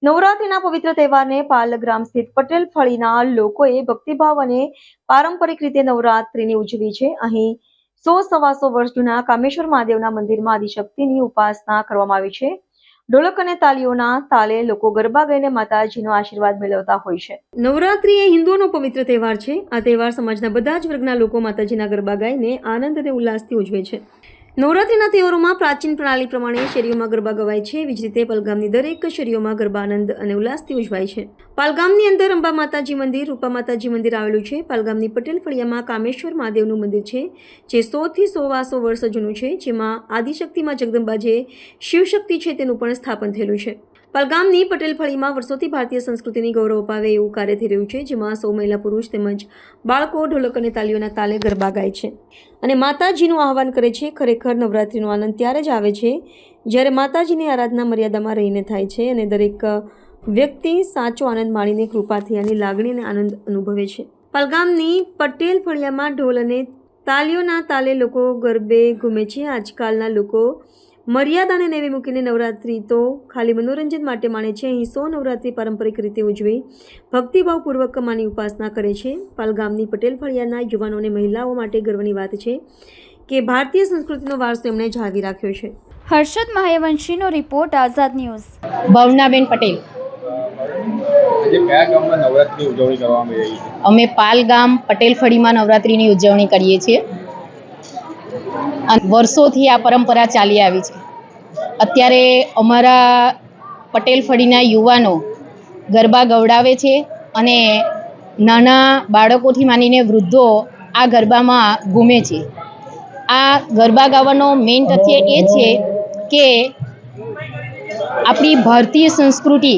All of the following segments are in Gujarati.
નવરાત્રિના પવિત્ર તહેવારને પાલ ગ્રામ સ્થિત પટેલ ફળીના લોકોએ ભક્તિભાવ અને પારંપરિક રીતે નવરાત્રિની ઉજવી છે. અહીં 100-125 વર્ષ જૂના કામેશ્વર મહાદેવના મંદિરમાં આદિશક્તિની ઉપાસના કરવામાં આવી છે. ઢોલક અને તાલીઓના તાલે લોકો ગરબા ગાઈને માતાજીનો આશીર્વાદ મેળવતા હોય છે. નવરાત્રિ એ હિન્દુઓનો પવિત્ર તહેવાર છે. આ તહેવાર સમાજના બધા જ વર્ગના લોકો માતાજીના ગરબા ગાઈને આનંદ અને ઉલ્લાસથી ઉજવે છે. નવરાત્રિના તહેવારોમાં પ્રાચીન પ્રણાલી પ્રમાણે શેરીઓમાં ગરબા ગવાય છે. એવી જ રીતે પાલગામની દરેક શેરીઓમાં ગરબા આનંદ અને ઉલ્લાસથી ઉજવાય છે. પાલગામની અંદર અંબા માતાજી મંદિર, રૂપા માતાજી મંદિર આવેલું છે. પાલગામની પટેલ ફળિયામાં કામેશ્વર મહાદેવનું મંદિર છે, જે 100 થી 125 વર્ષ જૂનું છે, જેમાં આદિશક્તિમાં જગદંબા જે શિવશક્તિ છે તેનું પણ સ્થાપન થયેલું છે. પાલગામની પટેલ ફળીમાં વર્ષોથી ભારતીય સંસ્કૃતિની ગૌરવ અપાવે એવું કાર્ય થઈ રહ્યું છે, જેમાં 100 મહિલા પુરુષ તેમજ બાળકો ઢોલક અને તાલીઓના તાલે ગરબા ગાય છે અને માતાજીનું આહવાન કરે છે. ખરેખર નવરાત્રિનો આનંદ ત્યારે જ આવે છે જ્યારે માતાજીની આરાધના મર્યાદામાં રહીને થાય છે અને દરેક વ્યક્તિ સાચો આનંદ માણીને કૃપાથી આની લાગણી અને આનંદ અનુભવે છે. પાલગામની પટેલ ફળિયામાં ઢોલ અને તાલીઓના તાલે લોકો ગરબે ઘૂમે છે. આજકાલના લોકો મર્યાદાને નેવે મૂકીને નવરાત્રિ તો ખાલી મનોરંજન માટે માણે છે. અહીં 100 નવરાત્રિ પારંપરિક રીતે ઉજવી ભક્તિભાવપૂર્વક માની ઉપાસના કરે છે. પાલગામની પટેલ ફળિયાના યુવાનો અને મહિલાઓ માટે ગર્વની વાત છે કે ભારતીય સંસ્કૃતિનો વારસો એમણે જાળવી રાખ્યો છે. હર્ષદ મહાયવંશીનો રિપોર્ટ, આઝાદ ન્યૂઝ. ભાવનાબેન પટેલ. આજે કયા ગામમાં નવરાત્રિની ઉજવણી કરવામાં આવી રહી છે? અમે પાલગામ પટેલ ફળીમાં નવરાત્રિની ઉજવણી કરીએ છીએ. વર્ષોથી આ પરંપરા ચાલી આવી છે. અત્યારે અમારા પટેલ ફળીના યુવાનો ગરબા ગવડાવે છે અને નાના બાળકોથી માંડીને વૃદ્ધો આ ગરબામાં ઘૂમે છે. આ ગરબા ગાવાનો મેઇન તથ્ય એ છે કે આપણી ભારતીય સંસ્કૃતિ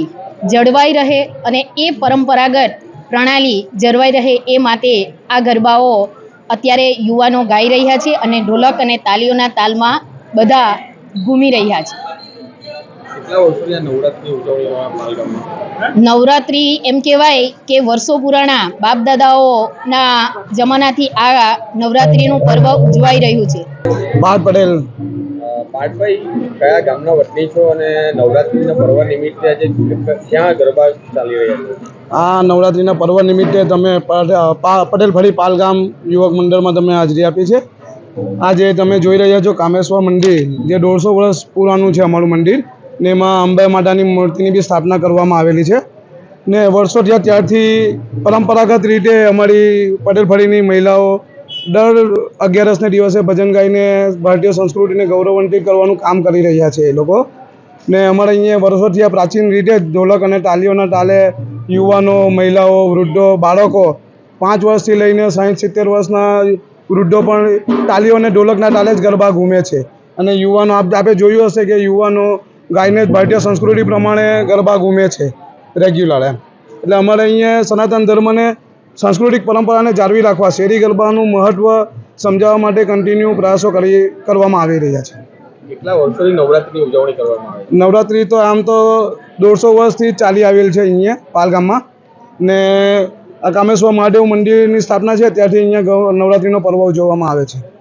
જળવાઈ રહે અને એ પરંપરાગત પ્રણાલી જળવાઈ રહે એ માટે આ ગરબાઓ અત્યારે યુવાનો ગાઈ રહ્યા છે અને ઢોલક અને તાલીઓના તાલમાં બધા ઘૂમી રહ્યા છે. કેટલા વર્ષોથી આ નવરાત્રિની ઉજવણી પાલગામમાં? નવરાત્રિ એમ કહેવાય કે વર્ષો પુરાણા બાપ દાદાઓના જમાનાથી આ નવરાત્રિનું પર્વ ઉજવાઈ રહ્યું છે. પાર્થ પટેલ. પાર્થભાઈ, કયા ગામના વતની છો અને નવરાત્રિના પર્વ નિમિત્તે આજે ક્યાં ગરબા ચાલી રહ્યા છે? આ નવરાત્રિના પર્વ નિમિત્તે તમે પટેલ ફળી પાલગામ યુવક મંડળમાં તમે હાજરી આપી છે. આજે તમે જોઈ રહ્યા છો કામેશ્વર મંદિર, જે 150 વર્ષ પુરાનું છે અમારું મંદિર, ને એમાં અંબા માતાની મૂર્તિની બી સ્થાપના કરવામાં આવેલી છે. ને વર્ષો થયા ત્યારથી પરંપરાગત રીતે અમારી પટેલ ફળીની મહિલાઓ દર 11સને દિવસે ભજન ગાઈને ભારતીય સંસ્કૃતિને ગૌરવાન્વિત કરવાનું કામ કરી રહ્યા છે એ લોકો. ને અમારે અહીંયા વર્ષોથી આ પ્રાચીન રીતે ઢોલક અને તાલીઓના તાલે યુવાનો, મહિલાઓ, વૃદ્ધો, બાળકો 5 વર્ષથી લઈને 60-70 વર્ષના વૃદ્ધો પણ તાલીઓ અને ઢોલકના તાલે જ ગરબા ઘૂમે છે. અને યુવાનો આપણે જોયું હશે કે યુવાનો ગાઈને જ ભારતીય સંસ્કૃતિ પ્રમાણે ગરબા ઘૂમે છે રેગ્યુલર એમ. એટલે અમારે અહીંયા સનાતન ધર્મને સાંસ્કૃતિક પરંપરાને જાળવી રાખવા શેરી ગરબાનું મહત્ત્વ સમજાવવા માટે કન્ટિન્યુ પ્રયાસો કરવામાં આવી રહ્યા છે. કેટલા વર્ષોથી નવરાત્રિની ઉજવણી કરવામાં આવે છે? નવરાત્રિ તો આમ તો 150 વર્ષથી ચાલી આવેલ છે અહીંયા પાલગામમાં. ને આ કામેશ્વર મહાદેવ મંદિરની સ્થાપના છે ત્યારથી અહીંયા નવરાત્રિનો પર્વ ઉજવવામાં આવે છે.